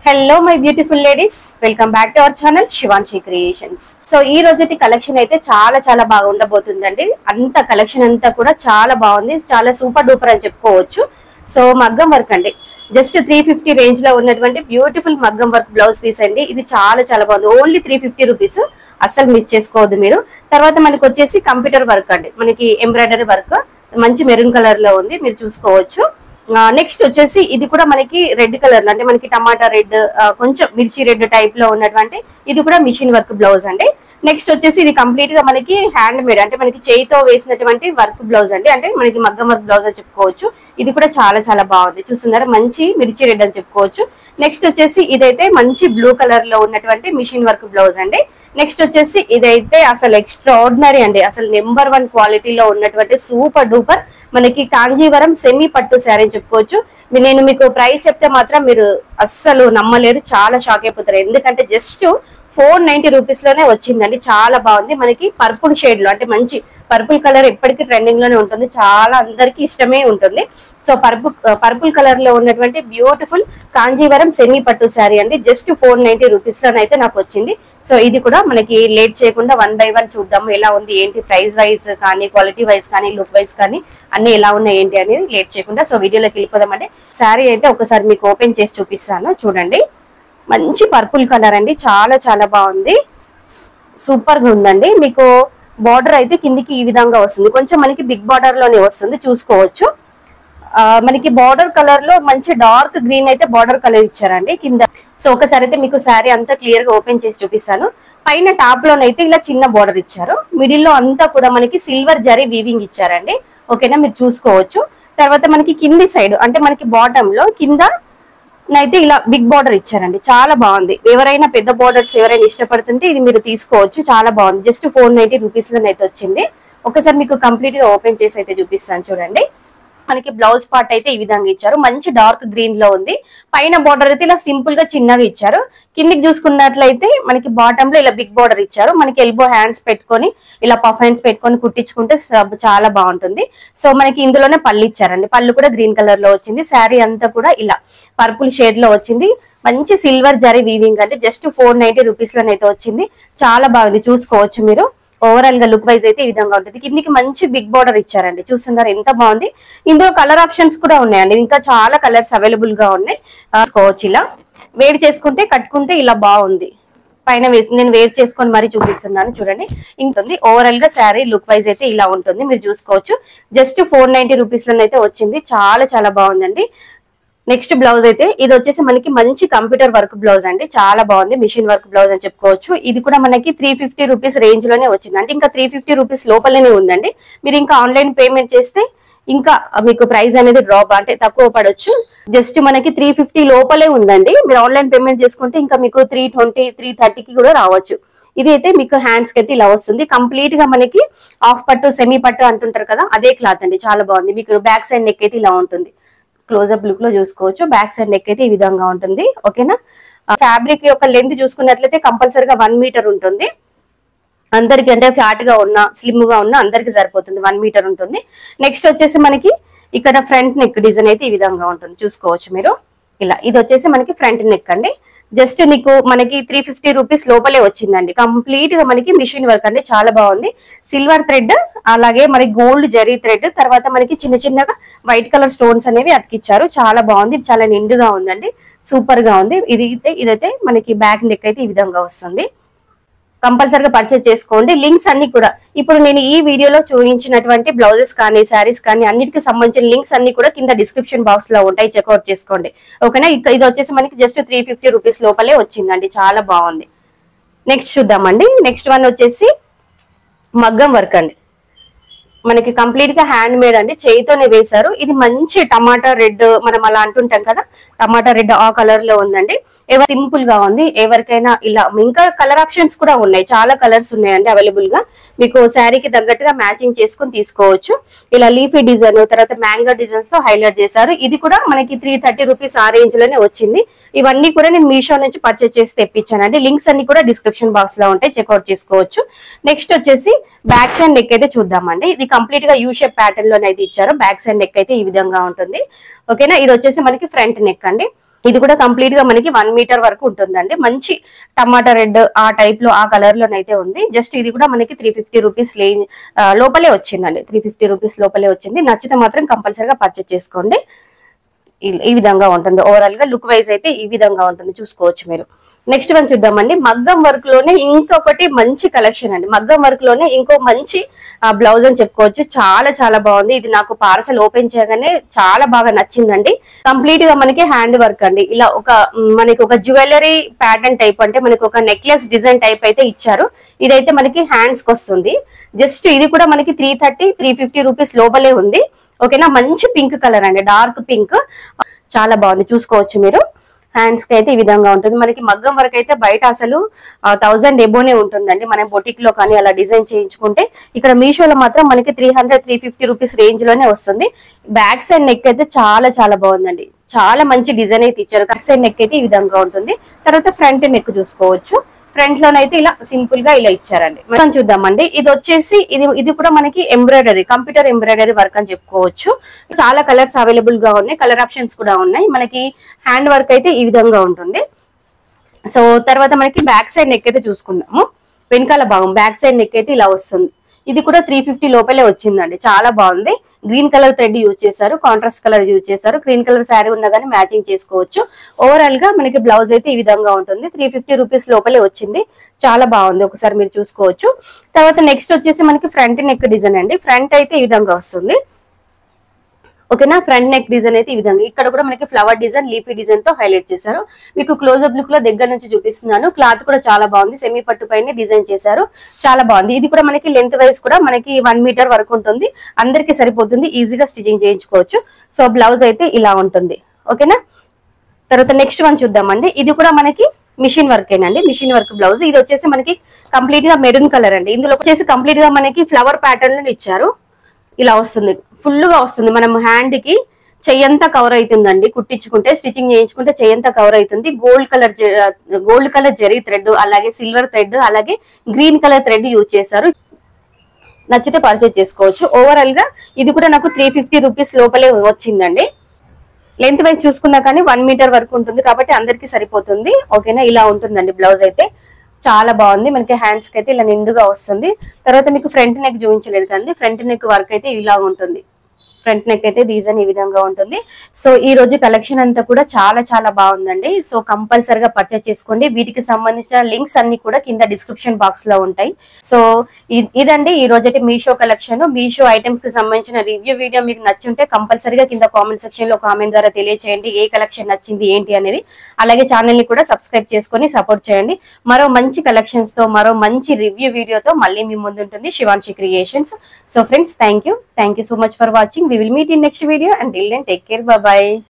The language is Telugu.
Hello my beautiful ladies, welcome back to our channel Shivanshi creations. So ఈ రోజుటి కలెక్షన్ అయితే చాలా బాగా ఉండబోతుందండి. అంత కలెక్షన్ అంతా కూడా చాలా బాగుంది, చాలా సూపర్ డూపర్ అని చెప్పుకోవచ్చు. సో మగ్గం వర్క్ అండి, జస్ట్ 350 రేంజ్ లో ఉన్నటువంటి బ్యూటిఫుల్ మగ్గం వర్క్ బ్లౌజ్ పీస్ అండి. ఇది చాలా బాగుంది, ఓన్లీ 350 రూపీస్. అస్సలు మిస్ చేసుకోవద్దు మీరు. తర్వాత మనకి వచ్చేసి కంప్యూటర్ వర్క్ అండి, మనకి ఎంబ్రాయిడరీ వర్క్ మంచి మెరూన్ కలర్ లో ఉంది, మీరు చూసుకోవచ్చు. నెక్స్ట్ వచ్చేసి ఇది కూడా మనకి రెడ్ కలర్ అంటే మనకి టమాటా రెడ్, కొంచెం మిర్చి రెడ్ టైప్ లో ఉన్నటువంటి ఇది కూడా మిషన్ వర్క్ బ్లౌజ్ అండి. నెక్స్ట్ వచ్చేసి ఇది కంప్లీట్ గా మనకి హ్యాండ్ మేడ్ అంటే మనకి చేయితో వేసినటువంటి వర్క్ బ్లౌజ్ అండి, అంటే మనకి మగ్గం వర్క్ బ్లౌజ్ అని చెప్పుకోవచ్చు. ఇది కూడా చాలా బాగుంది, చూస్తున్నారా, మంచి మిర్చి రెడ్ అని చెప్పుకోవచ్చు. నెక్స్ట్ వచ్చేసి ఇదైతే మంచి బ్లూ కలర్ లో ఉన్నటువంటి మిషన్ వర్క్ బ్లౌజ్ అండి. నెక్స్ట్ వచ్చేసి ఇదైతే అసలు ఎక్స్ట్రాడినరీ అండి, అసలు నెంబర్ 1 క్వాలిటీలో ఉన్నటువంటి సూపర్ డూపర్ మనకి కాంజీవరం సెమీ పట్టు శారీ చెప్పుకోవచ్చు. నేను మీకు ప్రైస్ చెప్తే మాత్రం మీరు అస్సలు నమ్మలేరు, చాలా షాక్ అయిపోతారు. ఎందుకంటే జస్ట్ 490 రూపీస్ లోనే వచ్చిందండి. చాలా బాగుంది, మనకి పర్పుల్ షేడ్ లో అంటే మంచి పర్పుల్ కలర్ ఎప్పటికీ ట్రెండింగ్ లోనే ఉంటుంది, చాలా అందరికి ఇష్టమే ఉంటుంది. సో పర్పుల్ కలర్ లో ఉన్నటువంటి బ్యూటిఫుల్ కాంజీవరం సెమీ పట్టు శారీ అండి. జస్ట్ 490 రూపీస్ లోనైతే నాకు వచ్చింది. సో ఇది కూడా మనకి లేట్ చేయకుండా 1 by 1 చూద్దాము, ఎలా ఉంది ఏంటి, ప్రైస్ వైజ్ కానీ క్వాలిటీ వైజ్ కానీ లుక్ వైజ్ కానీ అన్ని ఎలా ఉన్నాయి ఏంటి అనేది లేట్ చేయకుండా సో వీడియోలోకి వెళ్ళిపోదామండి. శారీ అయితే ఒకసారి మీకు ఓపెన్ చేసి చూపిస్తాను, చూడండి. మంచి పర్పుల్ కలర్ అండి, చాలా బాగుంది, సూపర్ గా ఉందండి. మీకు బార్డర్ అయితే కిందికి ఈ విధంగా వస్తుంది, కొంచెం మనకి బిగ్ బార్డర్ లోనే వస్తుంది, చూసుకోవచ్చు. మనకి బార్డర్ కలర్ లో మంచి డార్క్ గ్రీన్ అయితే బార్డర్ కలర్ ఇచ్చారండి కింద. సో ఒకసారి అయితే మీకు శారీ అంతా క్లియర్ గా ఓపెన్ చేసి చూపిస్తాను. పైన టాప్ లోనైతే ఇలా చిన్న బార్డర్ ఇచ్చారు, మిడిల్ లో అంతా కూడా మనకి సిల్వర్ జరీ వీవింగ్ ఇచ్చారండి, ఓకేనా, మీరు చూసుకోవచ్చు. తర్వాత మనకి కింది సైడ్ అంటే మనకి బాటమ్ లో కింద అయితే ఇలా బిగ్ బార్డర్ ఇచ్చారండి, చాలా బాగుంది. ఎవరైనా పెద్ద బార్డర్స్ ఎవరైనా ఇష్టపడుతుంటే ఇది మీరు తీసుకోవచ్చు, చాలా బాగుంది. జస్ట్ 490 రూపీస్ లోనైతే వచ్చింది. ఒకసారి మీకు కంప్లీట్ గా ఓపెన్ చేసి అయితే చూపిస్తాను, చూడండి. మనకి బ్లౌజ్ పార్ట్ అయితే ఈ విధంగా ఇచ్చారు, మంచి డార్క్ గ్రీన్ లో ఉంది. పైన బార్డర్ అయితే ఇలా సింపుల్ గా చిన్నగా ఇచ్చారు. కిందికి చూసుకున్నట్లయితే మనకి బాటమ్ లో ఇలా బిగ్ బార్డర్ ఇచ్చారు. మనకి ఎల్బో హ్యాండ్స్ పెట్టుకొని ఇలా పఫ్ హ్యాండ్స్ పెట్టుకొని కుట్టించుకుంటే చాలా బాగుంటుంది. సో మనకి ఇందులోనే పళ్ళు ఇచ్చారండి, పళ్ళు కూడా గ్రీన్ కలర్ లో వచ్చింది. శారీ అంతా కూడా ఇలా పర్పుల్ షేడ్ లో వచ్చింది, మంచి సిల్వర్ జరీ వీవింగ్ అంటే జస్ట్ 490 రూపీస్ లోనైతే వచ్చింది. చాలా బాగుంది, చూసుకోవచ్చు మీరు. ఓవరాల్ గా లుక్ వైజ్ అయితే ఈ విధంగా ఉంటుంది. కిందికి మంచి బిగ్ బార్డర్ ఇచ్చారండి, చూస్తున్నారు ఎంత బాగుంది. ఇందులో కలర్ ఆప్షన్స్ కూడా ఉన్నాయండి, ఇంకా చాలా కలర్స్ అవైలబుల్ గా ఉన్నాయి. చూసుకోవచ్చు, ఇలా వేడి చేసుకుంటే కట్టుకుంటే ఇలా బాగుంది. పైన వేసి నేను వేస్ట్ చేసుకొని మరీ చూపిస్తున్నాను, చూడండి. ఇంకొంది ఓవరాల్ గా శారీ లుక్ వైజ్ అయితే ఇలా ఉంటుంది, మీరు చూసుకోవచ్చు. జస్ట్ 490 రూపీస్ లోనైతే వచ్చింది, చాలా బాగుందండి. నెక్స్ట్ బ్లౌజ్ అయితే ఇది వచ్చేసి మనకి మంచి కంప్యూటర్ వర్క్ బ్లౌజ్ అండి, చాలా బాగుంది, మిషన్ వర్క్ బ్లౌజ్ అని చెప్పుకోవచ్చు. ఇది కూడా మనకి 350 రూపీస్ రేంజ్ లోనే వచ్చింది, అంటే ఇంకా 350 రూపీస్ లోపలనే ఉందండి. మీరు ఇంకా ఆన్లైన్ పేమెంట్ చేస్తే ఇంకా మీకు ప్రైస్ అనేది డ్రాప్ అంటే తక్కువ పడొచ్చు. జస్ట్ మనకి 350 లోపలే ఉందండి. మీరు ఆన్లైన్ పేమెంట్ చేసుకుంటే ఇంకా మీకు 320, 330కి కూడా రావచ్చు. ఇది అయితే మీకు హ్యాండ్స్ కి అయితే ఇలా వస్తుంది, కంప్లీట్ గా మనకి హాఫ్ పట్టు సెమీ పట్టు అంటుంటారు కదా, అదే క్లాత్ అండి, చాలా బాగుంది. మీకు బ్యాక్ సైడ్ నెక్ అయితే ఇలా ఉంటుంది, క్లోజప్ లుక్ లో చూసుకోవచ్చు. బ్యాక్ సైడ్ నెక్ అయితే ఈ విధంగా ఉంటుంది, ఓకేనా. ఫ్యాబ్రిక్ యొక్క లెంత్ చూసుకున్నట్లయితే కంపల్సరీగా 1 మీటర్ ఉంటుంది. అందరికి అంటే ఫ్లాట్ గా ఉన్నా స్లిమ్ గా ఉన్నా అందరికి సరిపోతుంది, 1 మీటర్ ఉంటుంది. నెక్స్ట్ వచ్చేసి మనకి ఇక్కడ ఫ్రంట్ నెక్ డిజైన్ అయితే ఈ విధంగా ఉంటుంది, చూసుకోవచ్చు మీరు. ఇలా ఇది వచ్చేసి మనకి ఫ్రంట్ నెక్ అండి. జస్ట్ మీకు మనకి 350 రూపీస్ లోపలే వచ్చిందండి. కంప్లీట్ గా మనకి మిషన్ వర్క్ అండి, చాలా బాగుంది. సిల్వర్ థ్రెడ్, అలాగే మనకి గోల్డ్ జరీ థ్రెడ్, తర్వాత మనకి చిన్నగా వైట్ కలర్ స్టోన్స్ అనేవి అతికిచ్చారు, చాలా బాగుంది, చాలా నిండుగా ఉందండి, సూపర్ గా ఉంది. ఇదైతే మనకి బ్యాక్ నెక్ అయితే ఈ విధంగా వస్తుంది. కంపల్సరీగా పర్చేజ్ చేసుకోండి. లింక్స్ అన్ని కూడా ఇప్పుడు నేను ఈ వీడియోలో చూపించినటువంటి బ్లౌజెస్ కానీ శారీస్ కానీ అన్నిటికి సంబంధించిన లింక్స్ అన్ని కూడా కింద డిస్క్రిప్షన్ బాక్స్ లో ఉంటాయి, చెక్అవుట్ చేసుకోండి, ఓకేనా. ఇది వచ్చేసి మనకి జస్ట్ 350 రూపీస్ లోపలే వచ్చిందండి, చాలా బాగుంది. నెక్స్ట్ చూద్దామండి. నెక్స్ట్ వన్ వచ్చేసి మగ్గం వర్క్ అండి, మనకి కంప్లీట్ గా హ్యాండ్ మేడ్ అండి, చేయితోనే వేశారు. ఇది మంచి టమాటా రెడ్, మనం అలా అంటుంటాం కదా, టమాటా రెడ్ ఆ కలర్ లో ఉందండి. సింపుల్ గా ఉంది, ఎవరికైనా ఇలా ఇంకా కలర్ ఆప్షన్స్ కూడా ఉన్నాయి, చాలా కలర్స్ ఉన్నాయండి అవైలబుల్ గా. మీకు శారీకి తగ్గట్టుగా మ్యాచింగ్ చేసుకుని తీసుకోవచ్చు. ఇలా లీఫీ డిజైన్, తర్వాత మ్యాంగో డిజైన్స్ తో హైలైట్ చేశారు. ఇది కూడా మనకి 330 రూపీస్ ఆ రేంజ్ లోనే వచ్చింది. ఇవన్నీ కూడా నేను మీషో నుంచి పర్చేస్ చేసి తెప్పించానండి. లింక్స్ అన్ని కూడా డిస్క్రిప్షన్ బాక్స్ లో ఉంటాయి, చెక్అవుట్ చేసుకోవచ్చు. నెక్స్ట్ వచ్చేసి బ్యాక్ సైడ్ నెక్ అయితే చూద్దామండి. ఇది కంప్లీట్ గా యూ షేప్ ప్యాటర్న్ లోనే అయితే ఇచ్చారు. బ్యాక్ సైడ్ నెక్ అయితే ఈ విధంగా ఉంటుంది, ఓకేనా. ఇది వచ్చేసి మనకి ఫ్రంట్ నెక్ అండి. ఇది కూడా కంప్లీట్ గా మనకి 1 మీటర్ వరకు ఉంటుందండి. మంచి టమాటా రెడ్ ఆ టైప్ లో ఆ కలర్ లోనైతే ఉంది. జస్ట్ ఇది కూడా మనకి 350 రూపీస్ లోపలే వచ్చిందండి. 350 రూపీస్ లోపలే వచ్చింది. నచ్చితే మాత్రం కంపల్సరీగా పర్చేస్ చేసుకోండి. ఈ విధంగా ఉంటుంది. ఓవరాల్ గా లుక్ వైజ్ అయితే ఈ విధంగా ఉంటుంది, చూసుకోవచ్చు మీరు. నెక్స్ట్ వన్ చూద్దామండి. మగ్గం వర్క్ లోనే ఇంకొకటి మంచి కలెక్షన్ అండి. మగ్గం వర్క్ లోనే ఇంకో మంచి బ్లౌజ్ అని చెప్పుకోవచ్చు. చాలా చాలా బాగుంది. ఇది నాకు పార్సల్ ఓపెన్ చేయగానే చాలా బాగా నచ్చిందండి. కంప్లీట్ గా మనకి హ్యాండ్ వర్క్ అండి. ఇలా మనకి ఒక జ్యువెలరీ ప్యాటర్న్ టైప్, అంటే మనకి ఒక నెక్లెస్ డిజైన్ టైప్ అయితే ఇచ్చారు. ఇదైతే మనకి హ్యాండ్స్ కి వస్తుంది. జస్ట్ ఇది కూడా మనకి 350 రూపీస్ లోపలే ఉంది. ఓకేనా. మంచి పింక్ కలర్ అండి, డార్క్ పింక్, చాలా బాగుంది, చూసుకోవచ్చు మీరు. హ్యాండ్స్ కి అయితే ఈ విధంగా ఉంటుంది. మనకి మగ్గం వరకు అయితే బయట అసలు 1000 ఎబోనే ఉంటుందండి. మనం బొటిక్ లో కానీ అలా డిజైన్ చేయించుకుంటే, ఇక్కడ మీషోలో మాత్రం మనకి 300-350 రూపీస్ రేంజ్ లోనే వస్తుంది. బ్యాక్ సైడ్ నెక్ అయితే చాలా చాలా బాగుందండి. చాలా మంచి డిజైన్ అయితే ఇచ్చారు. బ్యాక్ సైడ్ నెక్ అయితే ఈ విధంగా ఉంటుంది. తర్వాత ఫ్రంట్ నెక్ చూసుకోవచ్చు. ఫ్రంట్ లోనైతే ఇలా సింపుల్ గా ఇలా ఇచ్చారండి. మనం చూద్దామండి. ఇది వచ్చేసి ఇది కూడా మనకి ఎంబ్రాయిడరీ, కంప్యూటర్ ఎంబ్రాయిడరీ వర్క్ అని చెప్పుకోవచ్చు. చాలా కలర్స్ అవైలబుల్ గా ఉన్నాయి, కలర్ ఆప్షన్స్ కూడా ఉన్నాయి. మనకి హ్యాండ్ వర్క్ అయితే ఈ విధంగా ఉంటుంది. సో తర్వాత మనకి బ్యాక్ సైడ్ నెక్ అయితే చూసుకుందాము. వెనకాల భాగం బ్యాక్ సైడ్ నెక్ అయితే ఇలా వస్తుంది. ఇది కూడా 350 లోపలే వచ్చిందండి. చాలా బాగుంది. గ్రీన్ కలర్ థ్రెడ్ యూజ్ చేశారు, కాంట్రాస్ట్ కలర్ యూజ్ చేశారు. గ్రీన్ కలర్ శారీ ఉన్నా కానీ మ్యాచింగ్ చేసుకోవచ్చు. ఓవరాల్ గా మనకి బ్లౌజ్ అయితే ఈ విధంగా ఉంటుంది. 350 రూపీస్ లోపలే వచ్చింది. చాలా బాగుంది, ఒకసారి మీరు చూసుకోవచ్చు. తర్వాత నెక్స్ట్ వచ్చేసి మనకి ఫ్రంట్ నెక్ డిజైన్ అండి. ఫ్రంట్ అయితే ఈ విధంగా వస్తుంది. ఓకేనా. ఫ్రంట్ నెక్ డిజైన్ అయితే ఈ విధంగా, ఇక్కడ కూడా మనకి ఫ్లవర్ డిజైన్, లీఫీ డిజైన్ తో హైలైట్ చేశారు. మీకు క్లోజ్అప్ లుక్ లో దగ్గర నుంచి చూపిస్తున్నాను. క్లాత్ కూడా చాలా బాగుంది. సెమీ పట్టు పైన డిజైన్ చేశారు, చాలా బాగుంది. ఇది కూడా మనకి లెంత్ వైజ్ కూడా మనకి 1 మీటర్ వరకు ఉంటుంది. అందరికి సరిపోతుంది, ఈజీగా స్టిచింగ్ చేయించుకోవచ్చు. సో బ్లౌజ్ అయితే ఇలా ఉంటుంది. ఓకేనా. తర్వాత నెక్స్ట్ వన్ చూద్దామండి. ఇది కూడా మనకి మిషన్ వర్క్ ఏనండి, మిషన్ వర్క్ బ్లౌజ్. ఇది వచ్చేసి మనకి కంప్లీట్ గా మెరూన్ కలర్ అండి. ఇందులో వచ్చేసి కంప్లీట్ గా మనకి ఫ్లవర్ ప్యాటర్న్ లో ఇచ్చారు. ఇలా వస్తుంది, ఫుల్ గా వస్తుంది. మనం హ్యాండ్ కి చెయ్యంతా కవర్ అవుతుందండి. కుట్టించుకుంటే, స్టిచ్చింగ్ చేయించుకుంటే చెయ్యంతా కవర్ అవుతుంది. గోల్డ్ కలర్ జరీ థ్రెడ్, అలాగే సిల్వర్ థ్రెడ్, అలాగే గ్రీన్ కలర్ థ్రెడ్ యూజ్ చేశారు. నచ్చితే పర్చేజ్ చేసుకోవచ్చు. ఓవరాల్ గా ఇది కూడా నాకు 350 రూపీస్ లోపలే వచ్చిందండి. లెంత్ వైజ్ చూసుకున్నా కానీ 1 మీటర్ వరకు ఉంటుంది, కాబట్టి అందరికి సరిపోతుంది. ఓకేనా. ఇలా ఉంటుందండి బ్లౌజ్ అయితే. చాలా బాగుంది. మనకి హ్యాండ్స్ కి అయితే ఇలా నిండుగా వస్తుంది. తర్వాత మీకు ఫ్రంట్ నెక్ చూపించలేదు కానీ, ఫ్రంట్ నెక్ వర్క్ అయితే ఇలా ఉంటుంది. ఫ్రంట్ నెక్ అయితే డిజైన్ ఈ విధంగా ఉంటుంది. సో ఈ రోజు కలెక్షన్ అంతా కూడా చాలా చాలా బాగుందండి. సో కంపల్సరిగా పర్చేస్ చేసుకోండి. వీటికి సంబంధించిన లింక్స్ అన్ని కూడా కింద డిస్క్రిప్షన్ బాక్స్ లో ఉంటాయి. సో ఇదండి ఈ రోజైతే మీషో కలెక్షన్. మీషో ఐటమ్స్ కి సంబంధించిన రివ్యూ వీడియో మీకు నచ్చుంటే కంపల్సరిగా కింద కామెంట్ సెక్షన్ లో కామెంట్ ద్వారా తెలియచేయండి ఏ కలెక్షన్ నచ్చింది ఏంటి అనేది. అలాగే ఛానల్ ని కూడా సబ్స్క్రైబ్ చేసుకొని సపోర్ట్ చేయండి. మరో మంచి కలెక్షన్స్ తో, మరో మంచి రివ్యూ వీడియోతో మళ్ళీ మీ ముందు ఉంటుంది Shivanshi creations. So friends, thank you so much for watching. We will meet in next video. Until then, take care. Bye bye.